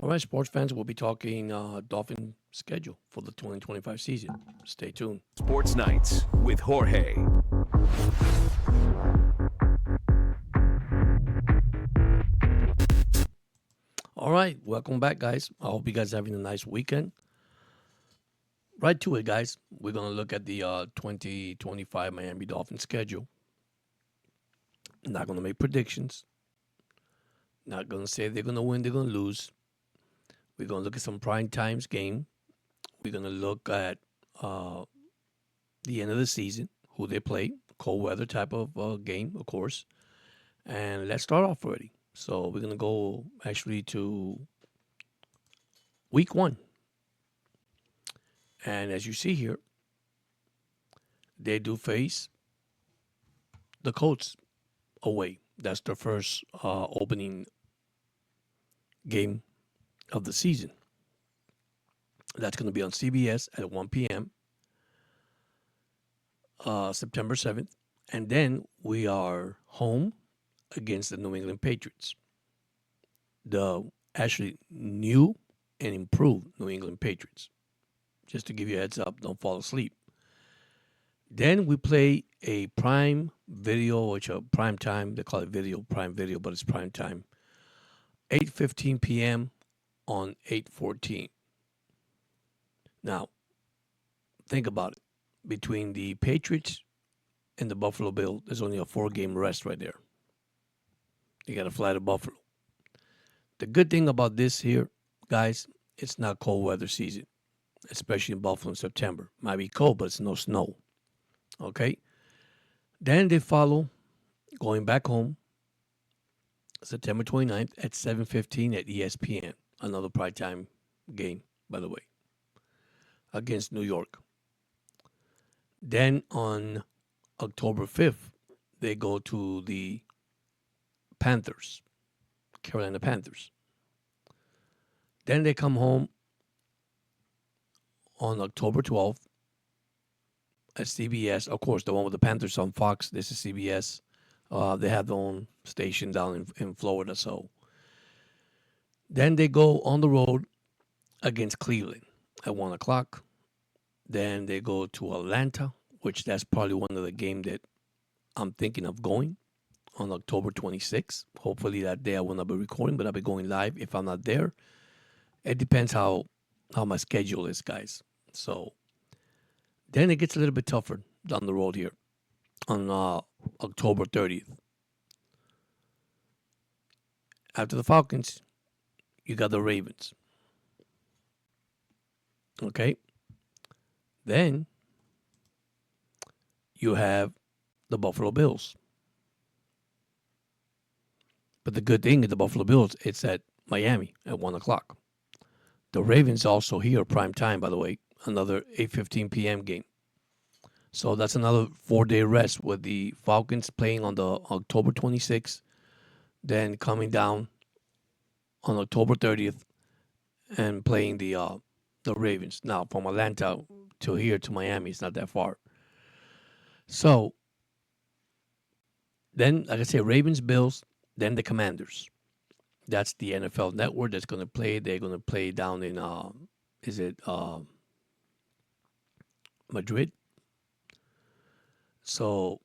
All right, sports fans, we'll be talking Dolphin schedule for the 2025 season. Stay tuned. Sports Nights with Jorge. All right, welcome back, guys. I hope you guys are having a nice weekend. Right to it, guys. We're going to look at the 2025 Miami Dolphins schedule. Not going to make predictions. Not going to say they're going to win, they're going to lose. We're going to look at some prime times game. We're going to look at the end of the season, who they play, cold weather type of game, of course. And let's start off already. So we're going to go actually to week 1. And as you see here, they do face the Colts away. That's their first opening game of the season. That's going to be on CBS at 1 p.m. September 7th. And then we are home against the New England Patriots. The actually new and improved New England Patriots. Just to give you a heads up, don't fall asleep. Then we play a prime video, which a prime time. They call it prime video, but it's prime time. 8:15 p.m. on 8/14. Now, think about it. Between the Patriots and the Buffalo Bills, there's only a 4-game rest right there. You got to fly to Buffalo. The good thing about this here, guys, it's not cold weather season, especially in Buffalo in September. Might be cold, but it's no snow. Okay? Then they follow, going back home, September 29th at 7:15 at ESPN. Another primetime game, by the way, against New York. Then on October 5th, they go to the Panthers, Carolina Panthers. Then they come home on October 12th at CBS. Of course, the one with the Panthers on Fox. This is CBS. They have their own station down in Florida. So then they go on the road against Cleveland at 1 o'clock. Then they go to Atlanta, which that's probably one of the games that I'm thinking of going on October 26th. Hopefully that day I will not be recording, but I'll be going live if I'm not there. It depends how my schedule is, guys. So then it gets a little bit tougher down the road here on October 30th. After the Falcons, you got the Ravens. Okay? Then you have the Buffalo Bills. But the good thing is the Buffalo Bills, it's at Miami at 1 o'clock. The Ravens also here, prime time, by the way, another 8:15 p.m. game. So that's another 4-day rest with the Falcons playing on the October 26th, then coming down on October 30th and playing the Ravens. Now, from Atlanta to here to Miami, it's not that far. So then, like I say, Ravens, Bills, then the Commanders. That's the NFL Network that's going to play. They're going to play down in, Madrid? So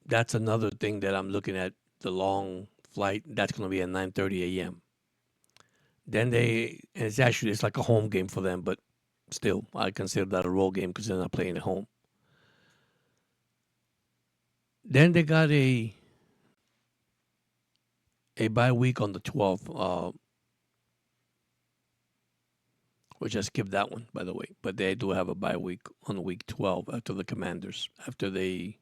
that's another thing that I'm looking at, the long flight. That's going to be at 9:30 a.m. Then it's like a home game for them, but still, I consider that a road game because they're not playing at home. Then they got a bye week on the 12th, which I skipped that one, by the way. But they do have a bye week on week 12 after the Commanders, after they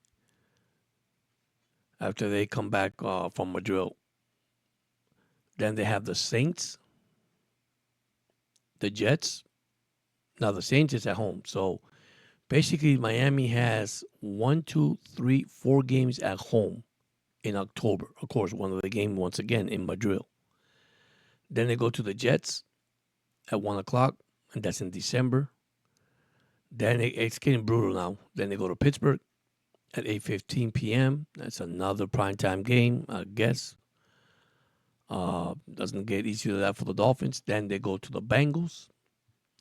come back from Madrid. Then they have the Saints, the Jets. Now the Saints is at home, so basically Miami has 4 games at home in October. Of course, one of the games once again in Madrid. Then they go to the Jets at 1 o'clock, and that's in December. Then it's getting brutal now. Then they go to Pittsburgh at 8:15 p.m. That's another primetime game, I guess. Doesn't get easier than that for the Dolphins. Then they go to the Bengals.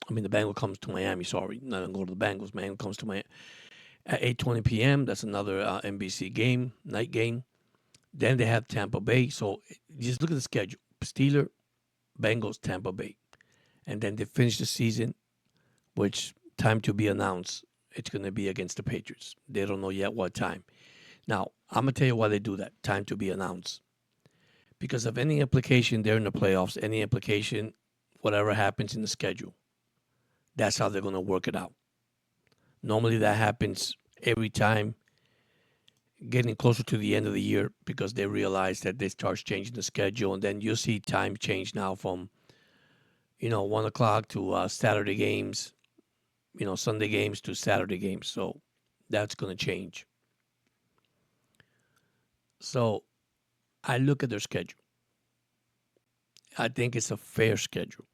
I mean, the Bengals comes to Miami. Sorry, not gonna go to the Bengals. Miami comes to Miami at 8:20 p.m. That's another NBC game, night game. Then they have Tampa Bay. So just look at the schedule: Steelers, Bengals, Tampa Bay, and then they finish the season, which time to be announced. It's going to be against the Patriots. They don't know yet what time. Now, I'm going to tell you why they do that. Time to be announced. Because of any implication there in the playoffs, any implication, whatever happens in the schedule, that's how they're going to work it out. Normally, that happens every time getting closer to the end of the year because they realize that they start changing the schedule. And then you see time change now from, 1 o'clock to Saturday games, Sunday games to Saturday games. So that's going to change. So I look at their schedule. I think it's a fair schedule,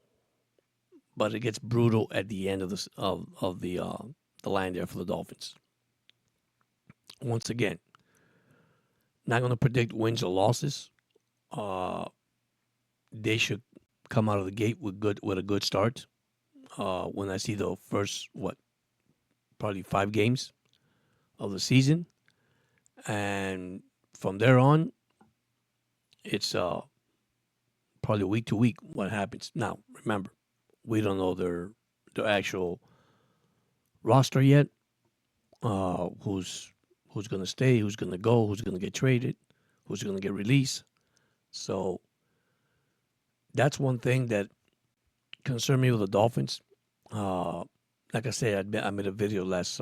but it gets brutal at the end of the line there for the Dolphins. Once again, not going to predict wins or losses. They should come out of the gate with a good start. When I see the first probably 5 games of the season, and from there on, it's probably week to week what happens. Now, remember, we don't know their actual roster yet. Who's going to stay? Who's going to go? Who's going to get traded? Who's going to get released? So that's one thing that concerned me with the Dolphins. Like I said, I made a video last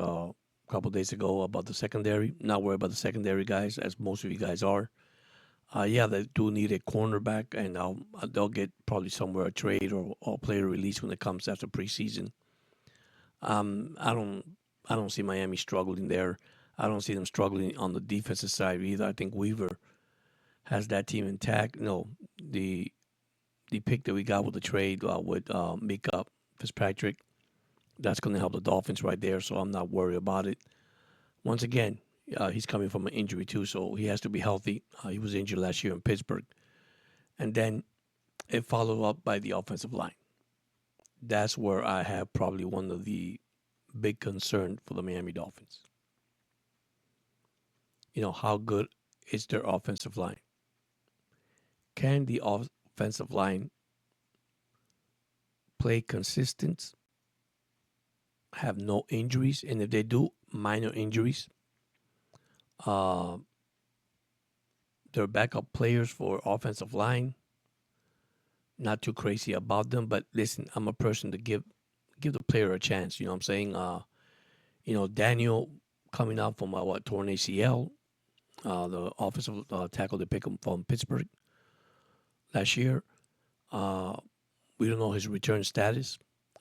couple days ago about the secondary. Not worried about the secondary guys, as most of you guys are. Yeah, they do need a cornerback, and they'll get probably somewhere a trade or player release when it comes after preseason. I don't see Miami struggling there. I don't see them struggling on the defensive side either. I think Weaver has that team intact. No, the pick that we got with the trade with Mika Fitzpatrick, that's going to help the Dolphins right there. So I'm not worried about it. Once again, he's coming from an injury too, so he has to be healthy. He was injured last year in Pittsburgh. And then it followed up by the offensive line. That's where I have probably one of the big concern for the Miami Dolphins. How good is their offensive line? Can the offensive line play consistent, have no injuries, and if they do, minor injuries? Their backup players for offensive line, not too crazy about them, but listen, I'm a person to give the player a chance. You know what I'm saying? Daniel coming out from torn ACL, the offensive tackle they picked him from Pittsburgh last year. We don't know his return status.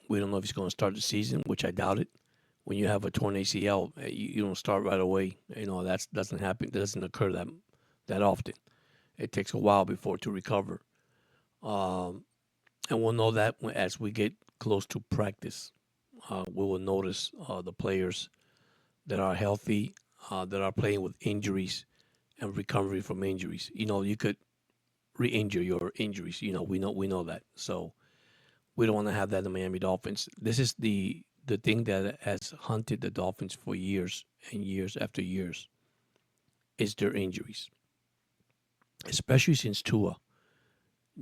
We don't know if he's going to start the season, which I doubt it. When you have a torn ACL, you don't start right away. That doesn't happen. That doesn't occur that often. It takes a while before to recover. And we'll know that as we get close to practice. We will notice the players that are healthy, that are playing with injuries and recovery from injuries. You could re-injure your injuries. We know that. So we don't want to have that in the Miami Dolphins. This is the thing that has hunted the Dolphins for years and years after years is their injuries, especially since Tua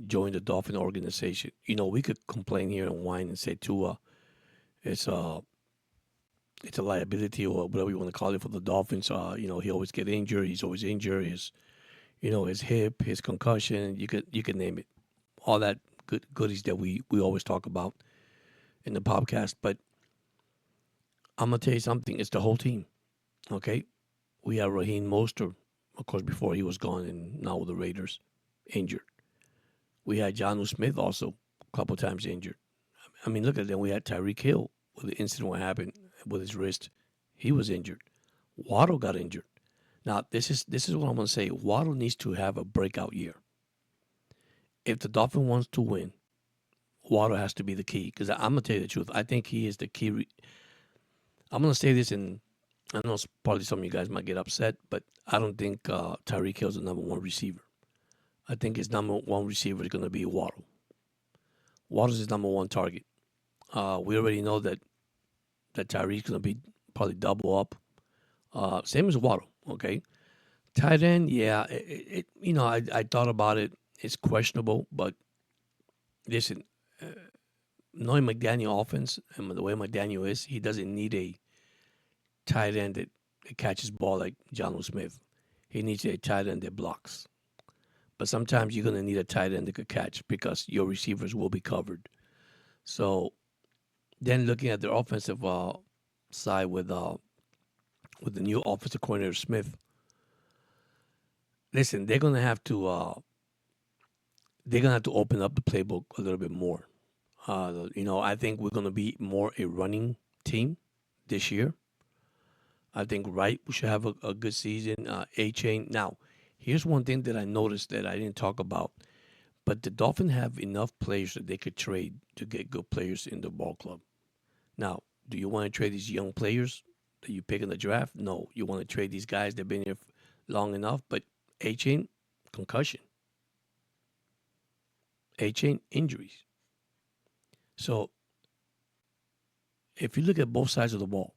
joined the Dolphin organization. We could complain here and whine and say Tua is it's a liability or whatever you want to call it for the Dolphins. He always get injured. He's always injured. His hip, his concussion. You could name it. All that goodies that we always talk about in the podcast. But I'm gonna tell you something. It's the whole team. Okay, we have Raheem Mostert, of course, before he was gone, and now with the Raiders, injured. We had Jonnu Smith also a couple times injured. I mean, look at them. We had Tyreek Hill with the incident what happened with his wrist. He was injured. Waddle got injured. Now, this is what I'm going to say. Waddle needs to have a breakout year. If the Dolphin wants to win, Waddle has to be the key. Because I'm going to tell you the truth. I think he is the key. I'm going to say this, and I know probably some of you guys might get upset, but I don't think Tyreek Hill is the number one receiver. I think his number one receiver is going to be Waddle. Waddle's his number one target. We already know that Tyreek's going to be probably double up. Same as Waddle, okay? Tight end, yeah. I thought about it. It's questionable, but listen, knowing McDaniel offense and the way McDaniel is, he doesn't need a tight end that catches ball like John Smith. He needs a tight end that blocks. But sometimes you're going to need a tight end that could catch because your receivers will be covered. So then looking at their offensive side with the new offensive coordinator Smith, listen, they're gonna have to open up the playbook a little bit more. I think we're gonna be more a running team this year. I think Wright should have a good season. A Chain. Now, here's one thing that I noticed that I didn't talk about, but the Dolphins have enough players that they could trade to get good players in the ball club. Now, do you want to trade these young players that you pick in the draft? No, you want to trade these guys that've been here long enough. But A Chain, concussion. A Chain, injuries. So if you look at both sides of the ball,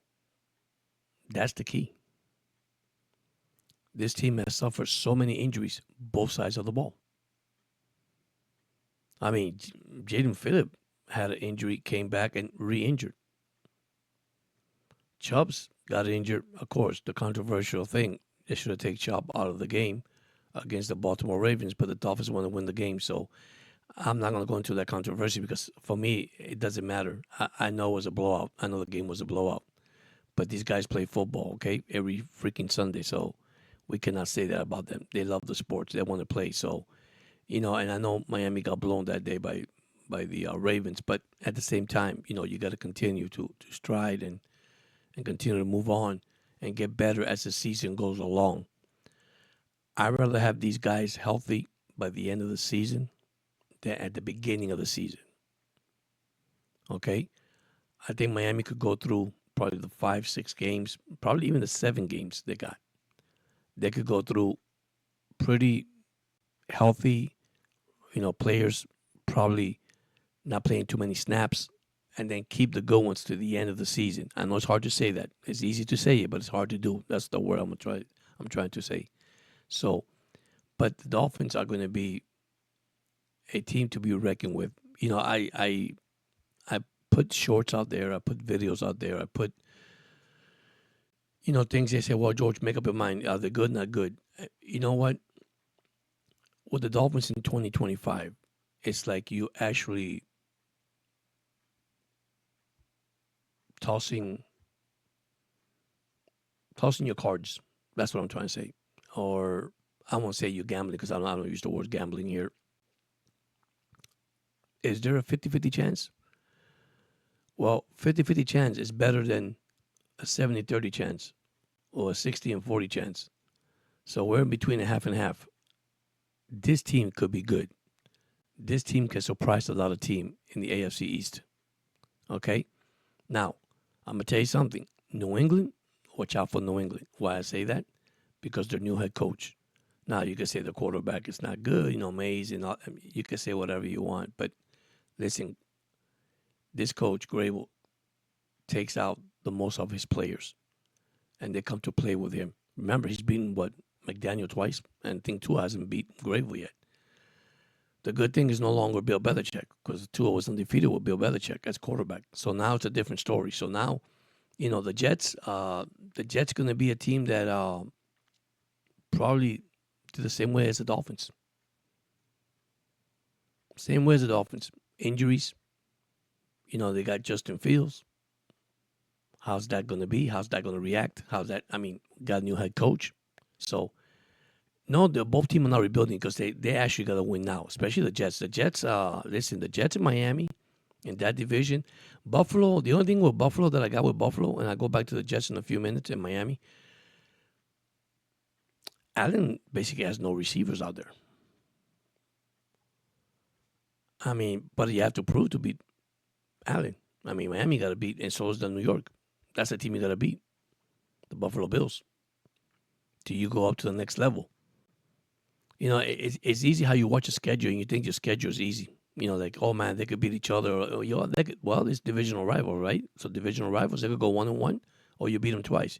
that's the key. This team has suffered so many injuries, both sides of the ball. I mean, Jaden Phillip had an injury, came back and re-injured. Chubbs got injured. Of course, the controversial thing, they should have taken Chubb out of the game against the Baltimore Ravens, but the Dolphins want to win the game. So I'm not going to go into that controversy because for me, it doesn't matter. I know it was a blowout. I know the game was a blowout. But these guys play football, okay, every freaking Sunday. So we cannot say that about them. They love the sports. They want to play. So, and I know Miami got blown that day by the Ravens. But at the same time, you got to continue to stride and continue to move on and get better as the season goes along. I'd rather have these guys healthy by the end of the season than at the beginning of the season. Okay? I think Miami could go through probably the 5, 6 games, probably even the 7 games they got. They could go through pretty healthy, players probably not playing too many snaps, and then keep the good ones to the end of the season. I know it's hard to say that. It's easy to say it, but it's hard to do. That's the word I'm trying to say. So, but the Dolphins are going to be a team to be reckoned with. I put shorts out there. I put videos out there. I put things they say. Well, George, make up your mind. Are they good? Not good. You know what? With the Dolphins in 2025, it's like you actually tossing your cards. That's what I'm trying to say. Or I won't say you're gambling because I don't use the word gambling here. Is there a 50-50 chance? Well, 50-50 chance is better than a 70-30 chance or a 60-40 chance. So we're in between a half and half. This team could be good. This team can surprise a lot of teams in the AFC East. Okay? Now, I'm going to tell you something. New England, watch out for New England. Why I say that? Because their new head coach. Now, you can say the quarterback is not good, Mays, and all. You can say whatever you want. But listen, this coach, Grable, takes out the most of his players, and they come to play with him. Remember, he's beaten, McDaniel twice, and I think Tua hasn't beat Grable yet. The good thing is no longer Bill Belichick because Tua was undefeated with Bill Belichick as quarterback. So now it's a different story. So now, the Jets going to be a team that probably do the same way as the Dolphins. Same way as the Dolphins. Injuries. They got Justin Fields. How's that going to be? How's that going to react? Got a new head coach. So, no, both teams are not rebuilding because they actually got to win now, especially the Jets. The Jets, the Jets in Miami, in that division. Buffalo, the only thing with Buffalo that I got with Buffalo, and I'll go back to the Jets in a few minutes in Miami, Allen basically has no receivers out there. But you have to prove to beat Allen. Miami got to beat, and so is the New York. That's the team you got to beat, the Buffalo Bills. Do you go up to the next level? It's easy how you watch a schedule and you think your schedule is easy. Like, oh man, they could beat each other. Or, they could, well, it's divisional rival, right? So divisional rivals, they could go 1-1, or you beat them twice.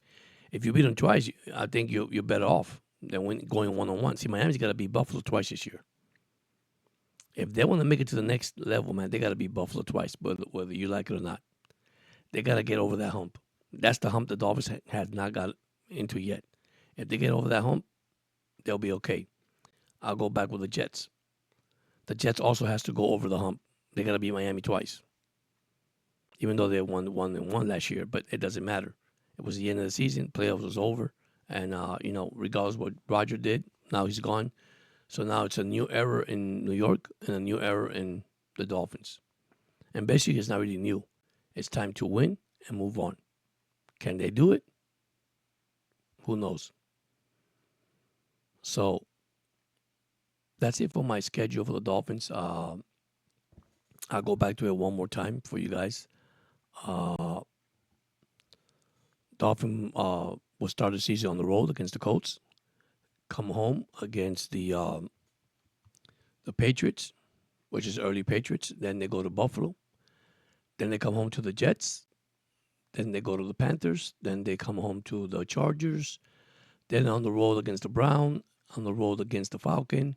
If you beat them twice, I think you're better off than going 1-1. See, Miami's got to beat Buffalo twice this year. If they want to make it to the next level, man, they got to beat Buffalo twice, whether you like it or not. They got to get over that hump. That's the hump the Dolphins has not got into yet. If they get over that hump, they'll be okay. I'll go back with the Jets. The Jets also has to go over the hump. They got to beat Miami twice, even though they won 1-1 last year. But it doesn't matter. It was the end of the season. Playoffs was over, and regardless of what Roger did, now he's gone. So now it's a new era in New York and a new era in the Dolphins. And basically, it's not really new. It's time to win and move on. Can they do it? Who knows? So that's it for my schedule for the Dolphins. I'll go back to it one more time for you guys. Dolphin will start the season on the road against the Colts. Come home against the Patriots, which is early Patriots. Then they go to Buffalo. Then they come home to the Jets. Then they go to the Panthers. Then they come home to the Chargers. Then on the road against the Brown. On the road against the Falcon.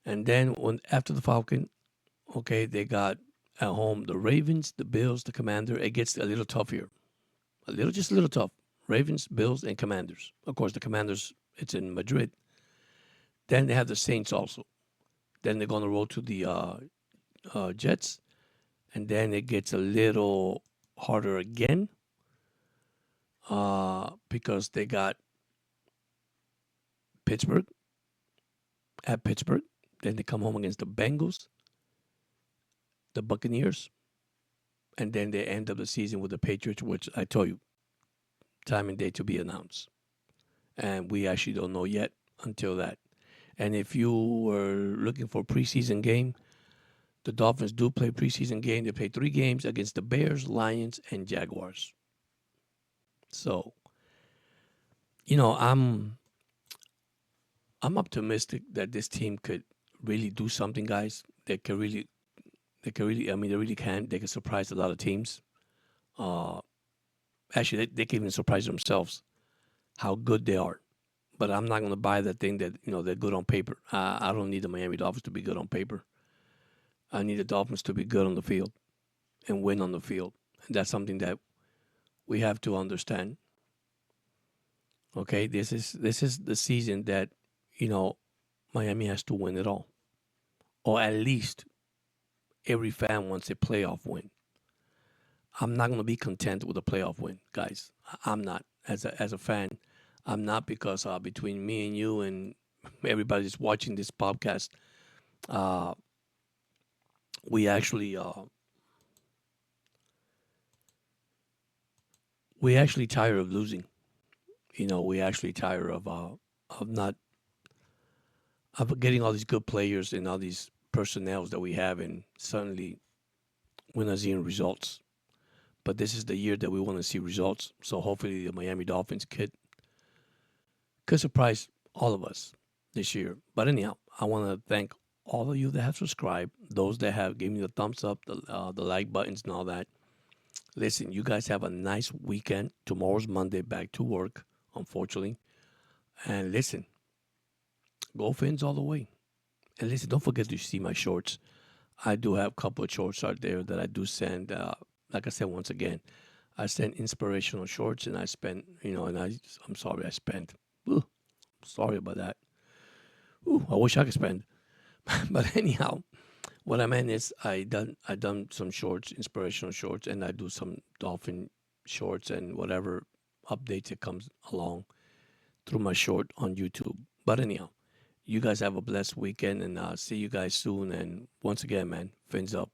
And then after the Falcon, okay, they got at home the Ravens, the Bills, the Commander. It gets a little tough here. Just a little tough. Ravens, Bills, and Commanders. Of course, the Commanders, it's in Madrid. Then they have the Saints also. Then they're going to roll to the Jets. And then it gets a little harder again because they got Pittsburgh at Pittsburgh. Then they come home against the Bengals, the Buccaneers, and then they end up the season with the Patriots, which I told you, time and date to be announced. And we actually don't know yet until that. And if you were looking for a preseason game, the Dolphins do play preseason game. They play 3 games against the Bears, Lions, and Jaguars. So, I'm optimistic that this team could really do something, guys. They really, I mean, they really can. They can surprise a lot of teams. Actually, they can even surprise themselves how good they are. But I'm not going to buy that thing that, they're good on paper. I don't need the Miami Dolphins to be good on paper. I need the Dolphins to be good on the field and win on the field. And that's something that we have to understand. Okay, this is the season that, Miami has to win it all. Or at least every fan wants a playoff win. I'm not going to be content with a playoff win, guys. I'm not as a fan. I'm not, because between me and you and everybody that's watching this podcast, we actually tired of losing. We actually tired of not of getting all these good players and all these personnels that we have, and suddenly we're not seeing results. But this is the year that we want to see results. So hopefully the Miami Dolphins could surprise all of us this year. But anyhow, I want to thank all of you that have subscribed, those that have given me the thumbs up, the like buttons, and all that. Listen, you guys have a nice weekend. Tomorrow's Monday, back to work, unfortunately. And listen, go Fins all the way. And listen, don't forget to see my shorts. I do have a couple of shorts out there that I do send. Like I said, once again, I send inspirational shorts, and I spent, and I'm sorry I spent. Ooh, sorry about that. Ooh, I wish I could spend. But anyhow, what I meant is I done some shorts, inspirational shorts, and I do some dolphin shorts and whatever updates that comes along through my short on YouTube. But anyhow, you guys have a blessed weekend, and see you guys soon. And once again, man, fins up.